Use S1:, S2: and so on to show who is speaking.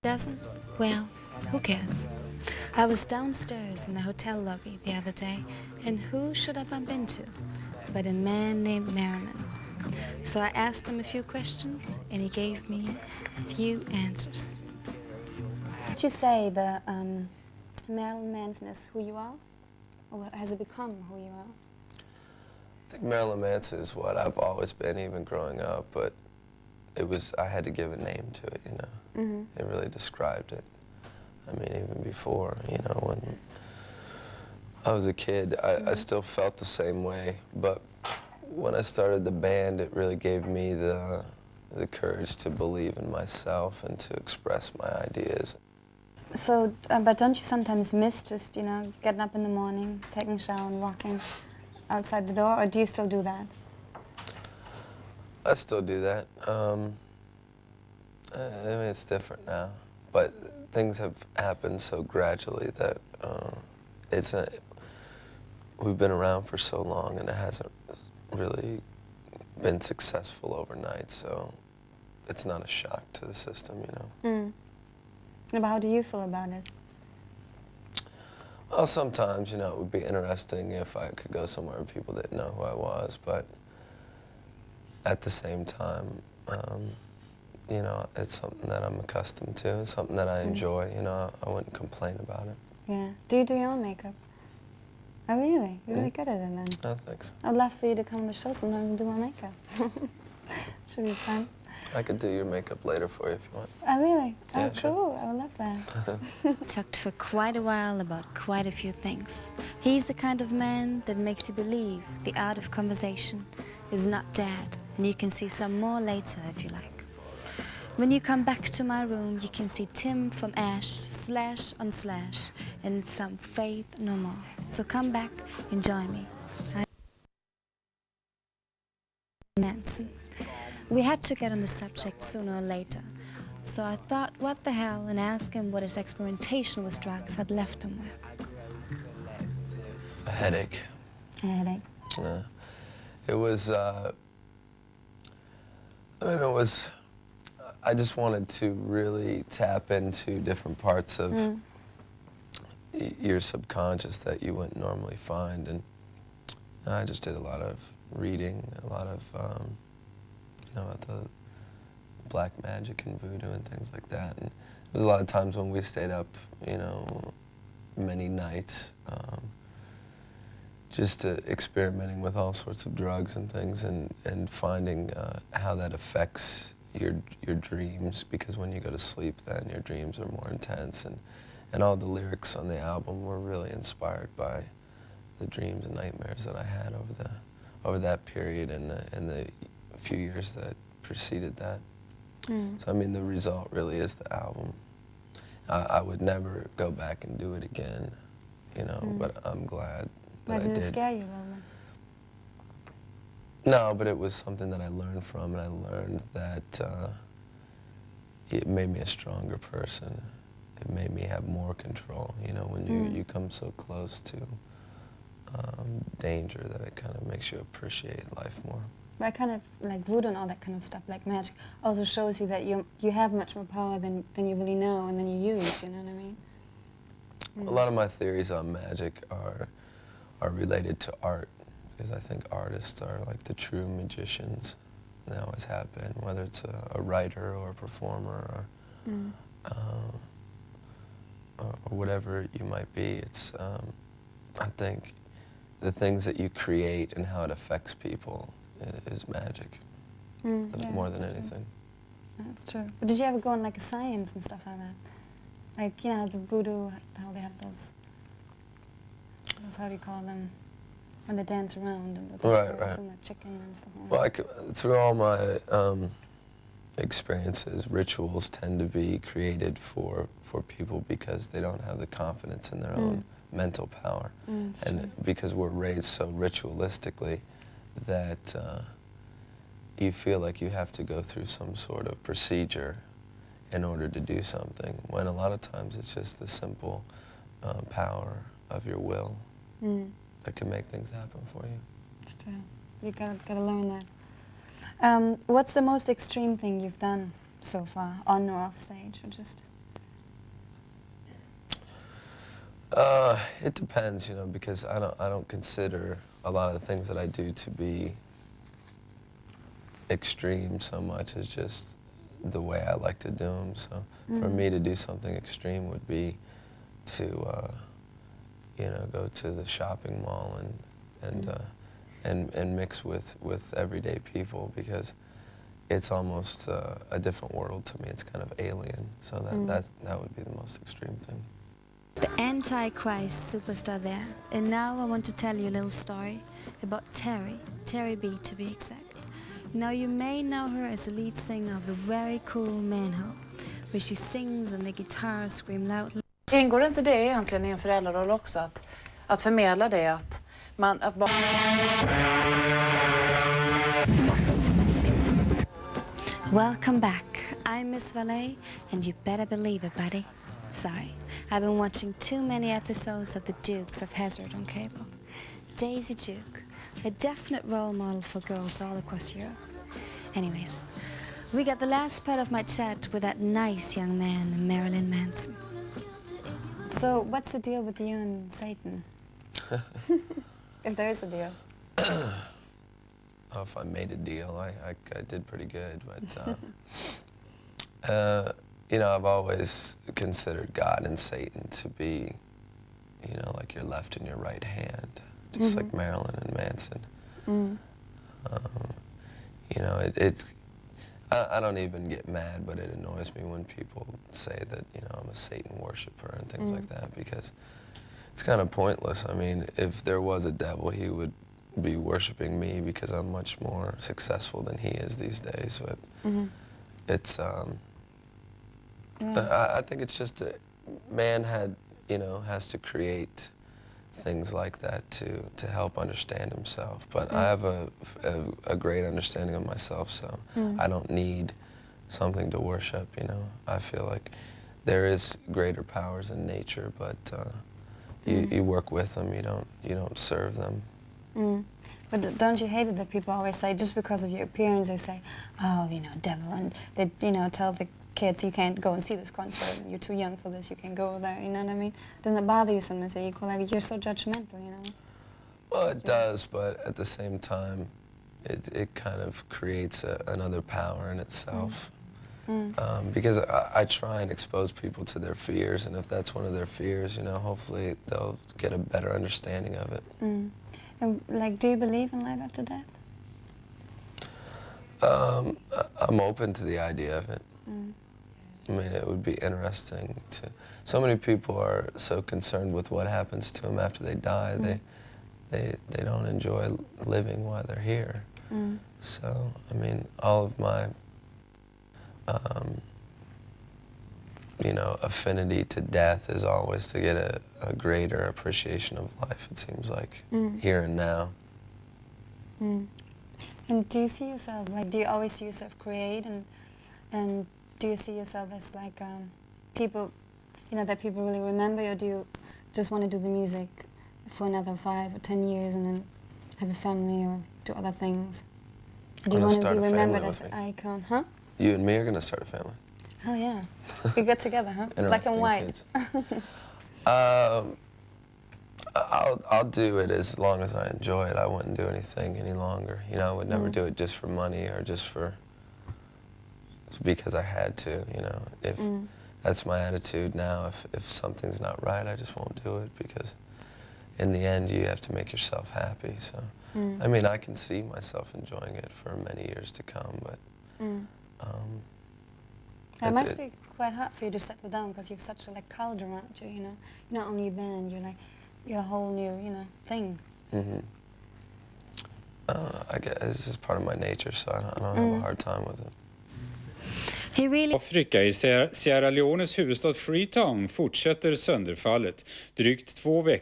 S1: doesn't, well, who cares? I was downstairs in the hotel lobby the other day, and who should I bump into but a man named Marilyn. So I asked him a few questions, and he gave me a few answers. Would you say the Marilyn Manson is who you are? Or has it become who you are?
S2: I think Marilyn Manson is what I've always been, even growing up, but I had to give a name to it, you know.
S1: Mm-hmm.
S2: It really described it. I mean, even before, you know, when I was a kid, I still felt the same way, but when I started the band, it really gave me the courage to believe in myself and to express my ideas.
S1: So, but don't you sometimes miss just, you know, getting up in the morning, taking a shower and walking outside the door, or do you still do that?
S2: I still do that. I mean, it's different now, but things have happened so gradually that we've been around for so long, and it hasn't really been successful overnight, so it's not a shock to the system, you know.
S1: Mm. But how do you feel about it?
S2: Well, sometimes, you know, it would be interesting if I could go somewhere and people didn't know who I was, but at the same time, you know, it's something that I'm accustomed to. It's something that I enjoy. You know, I wouldn't complain about it.
S1: Yeah. Do you do your own makeup? Oh, really? You're really good at it, then.
S2: Oh, thanks.
S1: I'd love for you to come to the show sometimes and do my makeup. Should be fun.
S2: I could do your makeup later for you if you want.
S1: Oh, really?
S2: Yeah,
S1: Oh,
S2: sure.
S1: cool. I would love that. Talked for quite a while about quite a few things. He's the kind of man that makes you believe the art of conversation is not dead, and you can see some more later if you like. When you come back to my room, you can see Tim from Ash, slash on slash, and some Faith no more. So come back and join me. Manson. We had to get on the subject sooner or later. So I thought, what the hell, and ask him what his experimentation with drugs had left him with.
S2: A headache.
S1: A headache.
S2: Yeah. It was, I mean, it was, I just wanted to really tap into different parts of your subconscious that you wouldn't normally find, and I just did a lot of reading, a lot of, you know, about the black magic and voodoo and things like that, and there was a lot of times when we stayed up, you know, many nights, just experimenting with all sorts of drugs and things, and finding how that affects your dreams, because when you go to sleep then your dreams are more intense, and all the lyrics on the album were really inspired by the dreams and nightmares that I had over that period and the few years that preceded that. So I mean, the result really is the album. I would never go back and do it again, you know, but I'm glad that I did.
S1: Did it scare you a little bit?
S2: No, but it was something that I learned from, and I learned that it made me a stronger person. It made me have more control, you know, when you come so close to danger, that it kind of makes you appreciate life more.
S1: But kind of like voodoo and all that kind of stuff, like magic, also shows you that you have much more power than you really know and then you use, you know what I mean?
S2: A lot of my theories on magic are related to art, because I think artists are like the true magicians. They always have been, whether it's a writer or a performer or whatever you might be. It's, I think the things that you create and how it affects people is magic,
S1: Yeah,
S2: more than
S1: that's
S2: anything.
S1: True. That's true. But did you ever go on like a science and stuff like that? Like, you know, the voodoo, how they have those, how do you call them? When they dance around and with the spirits and the chicken and stuff like that.
S2: Well, through all my experiences, rituals tend to be created for people because they don't have the confidence in their own mental power. And because we're raised so ritualistically that you feel like you have to go through some sort of procedure in order to do something, when a lot of times it's just the simple power of your will that can make things happen for you.
S1: It's true. You gotta learn that. What's the most extreme thing you've done so far, on or off stage, or just
S2: It depends, you know, because I don't consider a lot of the things that I do to be extreme so much as just the way I like to do them. So for me to do something extreme would be to, you know, go to the shopping mall and mix with everyday people, because it's almost a different world to me. It's kind of alien. So that would be the most extreme thing.
S1: The Antichrist superstar there. And now I want to tell you a little story about Terry B to be exact. Now you may know her as the lead singer of the very cool Manho, where she sings and the guitar scream loudly.
S3: Ingår inte det egentligen i en föräldraroll också, att förmedla det, att
S1: Welcome back. I'm Miss Valet, and you better believe it, buddy. Sorry, I've been watching too many episodes of The Dukes of Hazzard on cable. Daisy Duke, a definite role model for girls all across Europe. Anyways, we got the last part of my chat with that nice young man, Marilyn Manson. So, what's the deal with you and Satan? If there is a deal.
S2: Oh, if I made a deal, I did pretty good, but you know, I've always considered God and Satan to be, you know, like your left and your right hand, just like Marilyn and Manson. You know, I don't even get mad, but it annoys me when people say that, you know, I'm a Satan worshiper and things like that, because it's kind of pointless. I mean, if there was a devil, he would be worshiping me because I'm much more successful than he is these days. But it's, I think it's just man has to create things like that to help understand himself. But I have a great understanding of myself, so I don't need something to worship, you know. I feel like there is greater powers in nature, but you work with them, you don't serve them.
S1: But don't you hate it that people always say, just because of your appearance, they say, oh, you know, devil, and they, you know, tell the kids, you can't go and see this concert, you're too young for this, you can't go there, you know what I mean? Doesn't it bother you sometimes that you're so judgmental, you know?
S2: Well, it does, but at the same time, it kind of creates another power in itself. Because I try and expose people to their fears, and if that's one of their fears, you know, hopefully they'll get a better understanding of it.
S1: And, like, do you believe in life after death?
S2: I'm open to the idea of it. I mean, it would be interesting to... So many people are so concerned with what happens to them after they die, they don't enjoy living while they're here. So, I mean, all of my, you know, affinity to death is always to get a greater appreciation of life, it seems like, here and now.
S1: And do you see yourself, like, do you always see yourself create, and do you see yourself as, like, people, you know, that people really remember you, or do you just want to do the music for another 5 or 10 years and then have a family or do other things? Do you want to be remembered as an icon, huh?
S2: You and me are going to start a family.
S1: Oh, yeah. We get together, huh? Black and white.
S2: I'll do it as long as I enjoy it. I wouldn't do anything any longer. You know, I would never do it just for money or just for... because I had to, you know. If that's my attitude now, if something's not right, I just won't do it, because in the end you have to make yourself happy. So, I mean, I can see myself enjoying it for many years to come, but...
S1: It must be quite hard for you to settle down, because you've such a, like, culture around you, you know. You're not only a band, you're a whole new, you know, thing.
S2: I guess this is part of my nature, so I don't have a hard time with it.
S4: Afrika i Sierra Leones huvudstad Freetown fortsätter sönderfallet drygt 2 veckor